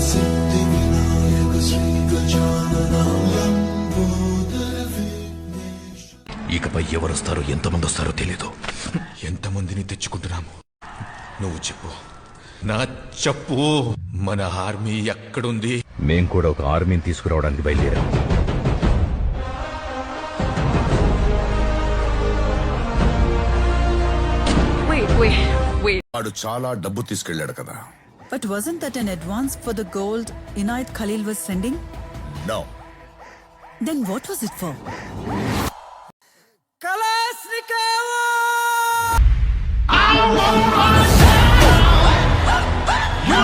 సిద్ధి వినాయక శ్రీ గజాననాయం ఇకపై ఎవరొస్తారో ఎంతమంది వస్తారో తెలీదు. ఎంతమందిని తెచ్చుకుంటున్నాము నువ్వు చెప్పు, నా చెప్పు. మన ఆర్మీ ఎక్కడుంది? మేం కూడా ఒక ఆర్మీని తీసుకురావడానికి బయలుదేరాం. వాడు చాలా డబ్బు తీసుకెళ్లాడు కదా. But wasn't that an advance for the gold Inayat Khalil was sending? No. Then what was it for? You